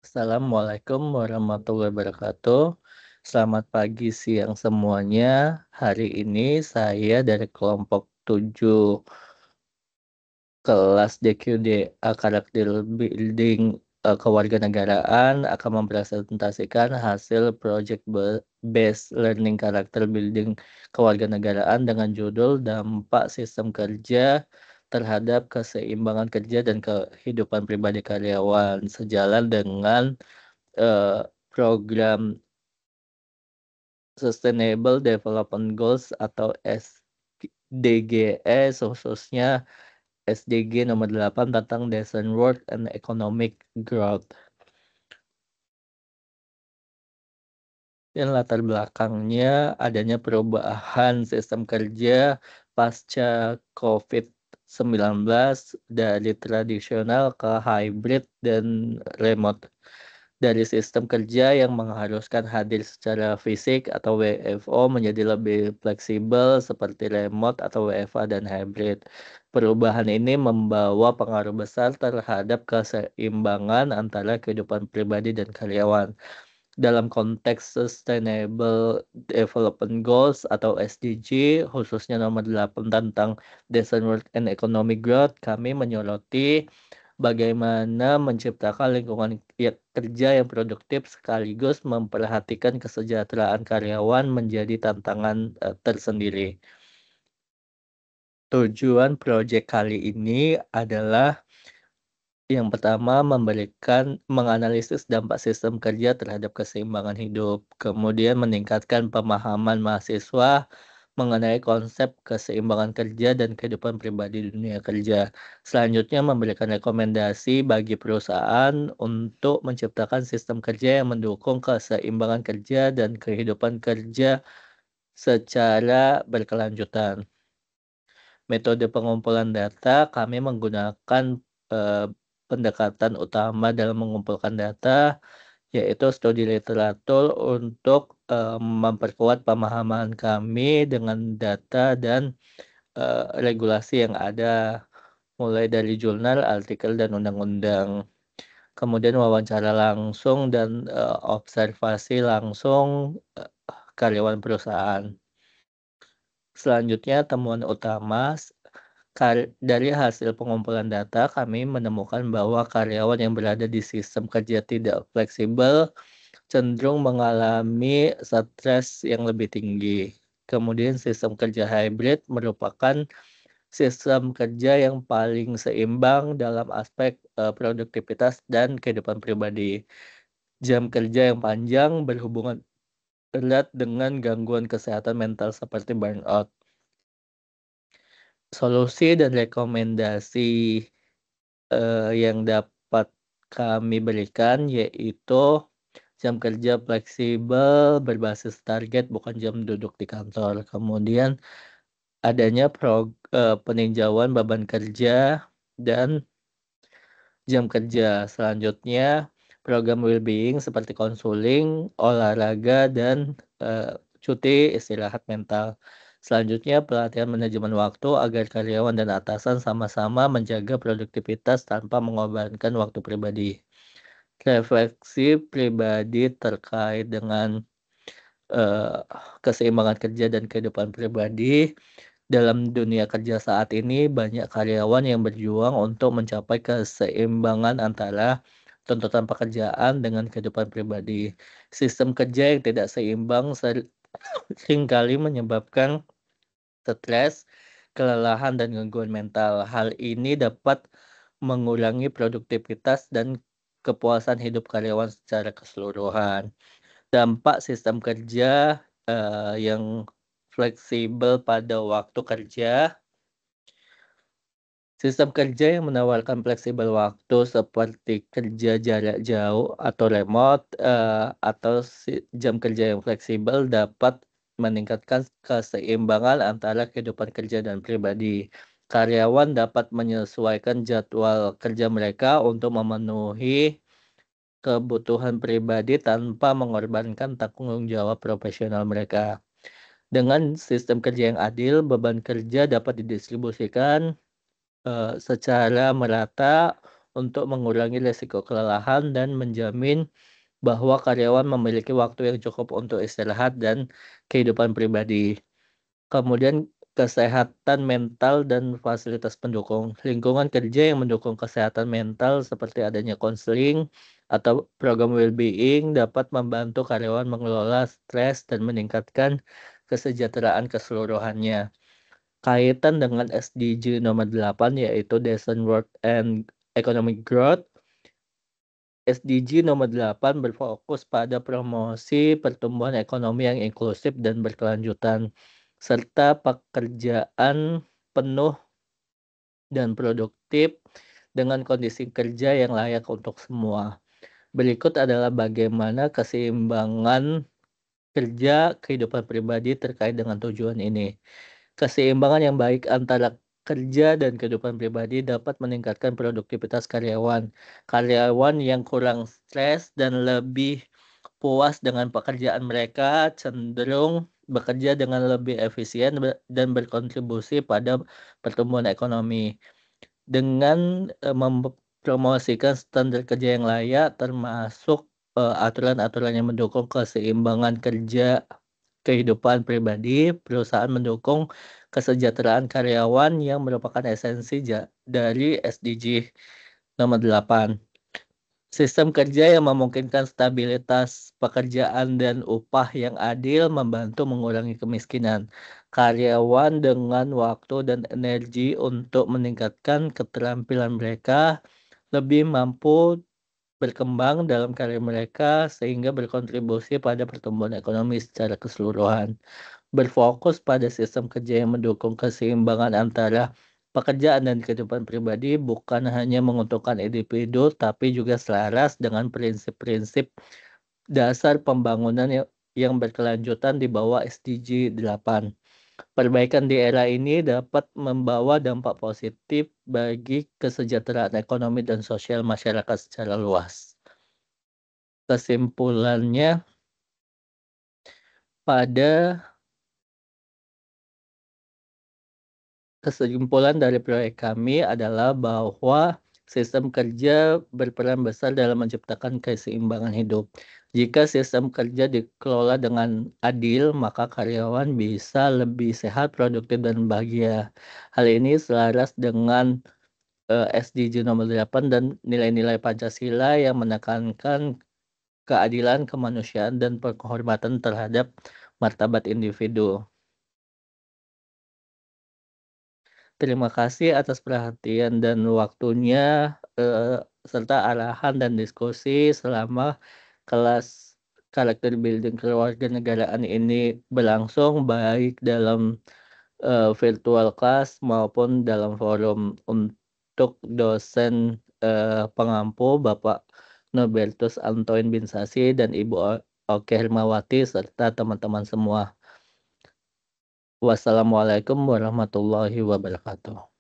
Assalamualaikum warahmatullahi wabarakatuh. Selamat pagi, siang semuanya. Hari ini saya dari kelompok 7 kelas DQDA Karakter Building Kewarganegaraan akan mempresentasikan hasil project based learning karakter building kewarganegaraan dengan judul Dampak Sistem Kerja terhadap Keseimbangan Kerja dan Kehidupan Pribadi Karyawan sejalan dengan program Sustainable Development Goals atau SDGs, khususnya SDG nomor 8 tentang Decent Work and Economic Growth. Dan latar belakangnya adanya perubahan sistem kerja pasca COVID-19 dari tradisional ke hybrid dan remote. Dari sistem kerja yang mengharuskan hadir secara fisik atau WFO menjadi lebih fleksibel seperti remote atau WFA dan hybrid. Perubahan ini membawa pengaruh besar terhadap keseimbangan antara kehidupan pribadi dan karyawan. Dalam konteks Sustainable Development Goals atau SDG, khususnya nomor 8 tentang Decent Work and Economic Growth, kami menyoroti bagaimana menciptakan lingkungan kerja yang produktif sekaligus memperhatikan kesejahteraan karyawan menjadi tantangan tersendiri. Tujuan proyek kali ini adalah yang pertama, menganalisis dampak sistem kerja terhadap keseimbangan hidup, kemudian meningkatkan pemahaman mahasiswa mengenai konsep keseimbangan kerja dan kehidupan pribadi di dunia kerja. Selanjutnya, memberikan rekomendasi bagi perusahaan untuk menciptakan sistem kerja yang mendukung keseimbangan kerja dan kehidupan kerja secara berkelanjutan. Metode pengumpulan data, kami menggunakan eh, pendekatan utama dalam mengumpulkan data, yaitu studi literatur untuk memperkuat pemahaman kami dengan data dan regulasi yang ada, mulai dari jurnal, artikel, dan undang-undang. Kemudian wawancara langsung dan observasi langsung karyawan perusahaan. Selanjutnya, temuan utama dari hasil pengumpulan data, kami menemukan bahwa karyawan yang berada di sistem kerja tidak fleksibel cenderung mengalami stres yang lebih tinggi. Kemudian sistem kerja hybrid merupakan sistem kerja yang paling seimbang dalam aspek produktivitas dan kehidupan pribadi. Jam kerja yang panjang berhubungan erat dengan gangguan kesehatan mental seperti burnout. Solusi dan rekomendasi yang dapat kami berikan yaitu jam kerja fleksibel berbasis target bukan jam duduk di kantor. Kemudian adanya peninjauan beban kerja dan jam kerja. Selanjutnya program well-being seperti konseling, olahraga, dan cuti istirahat mental. Selanjutnya pelatihan manajemen waktu agar karyawan dan atasan sama-sama menjaga produktivitas tanpa mengorbankan waktu pribadi. Refleksi pribadi terkait dengan keseimbangan kerja dan kehidupan pribadi. Dalam dunia kerja saat ini, banyak karyawan yang berjuang untuk mencapai keseimbangan antara tuntutan pekerjaan dengan kehidupan pribadi. Sistem kerja yang tidak seimbang seringkali menyebabkan stres, kelelahan, dan gangguan mental. Hal ini dapat mengurangi produktivitas dan kepuasan hidup karyawan secara keseluruhan. Dampak sistem kerja yang fleksibel pada waktu kerja. Sistem kerja yang menawarkan fleksibel waktu seperti kerja jarak jauh atau remote atau jam kerja yang fleksibel dapat meningkatkan keseimbangan antara kehidupan kerja dan pribadi. Karyawan dapat menyesuaikan jadwal kerja mereka untuk memenuhi kebutuhan pribadi tanpa mengorbankan tanggung jawab profesional mereka. Dengan sistem kerja yang adil, beban kerja dapat didistribusikan secara merata untuk mengurangi risiko kelelahan dan menjamin bahwa karyawan memiliki waktu yang cukup untuk istirahat dan kehidupan pribadi. Kemudian kesehatan mental dan fasilitas pendukung. Lingkungan kerja yang mendukung kesehatan mental seperti adanya konseling atau program well-being dapat membantu karyawan mengelola stres dan meningkatkan kesejahteraan keseluruhannya. Kaitan dengan SDG nomor 8 yaitu Decent Work and Economic Growth. SDG nomor 8 berfokus pada promosi pertumbuhan ekonomi yang inklusif dan berkelanjutan, serta pekerjaan penuh dan produktif dengan kondisi kerja yang layak untuk semua. Berikut adalah bagaimana keseimbangan kerja kehidupan pribadi terkait dengan tujuan ini. Keseimbangan yang baik antara kerja dan kehidupan pribadi dapat meningkatkan produktivitas karyawan. Karyawan yang kurang stres dan lebih puas dengan pekerjaan mereka cenderung bekerja dengan lebih efisien dan berkontribusi pada pertumbuhan ekonomi. Dengan mempromosikan standar kerja yang layak termasuk aturan-aturan yang mendukung keseimbangan kerja kehidupan pribadi, perusahaan mendukung kesejahteraan karyawan yang merupakan esensi dari SDG nomor 8. Sistem kerja yang memungkinkan stabilitas pekerjaan dan upah yang adil membantu mengurangi kemiskinan. Karyawan dengan waktu dan energi untuk meningkatkan keterampilan mereka lebih mampu berkembang dalam karir mereka sehingga berkontribusi pada pertumbuhan ekonomi secara keseluruhan. Berfokus pada sistem kerja yang mendukung keseimbangan antara pekerjaan dan kehidupan pribadi bukan hanya menguntungkan individu tapi juga selaras dengan prinsip-prinsip dasar pembangunan yang berkelanjutan di bawah SDG 8. Perbaikan di era ini dapat membawa dampak positif bagi kesejahteraan ekonomi dan sosial masyarakat secara luas. Kesimpulannya, pada kesimpulan dari proyek kami adalah bahwa sistem kerja berperan besar dalam menciptakan keseimbangan hidup. Jika sistem kerja dikelola dengan adil, maka karyawan bisa lebih sehat, produktif, dan bahagia. Hal ini selaras dengan SDG nomor 8 dan nilai-nilai Pancasila yang menekankan keadilan, kemanusiaan, dan penghormatan terhadap martabat individu. Terima kasih atas perhatian dan waktunya, serta arahan dan diskusi selama kelas karakter building kewarganegaraan ini berlangsung, baik dalam virtual class maupun dalam forum. Untuk dosen pengampu Bapak Norbertus Antoine Binsasi dan Ibu Oke Hermawati serta teman-teman semua. Wassalamualaikum warahmatullahi wabarakatuh.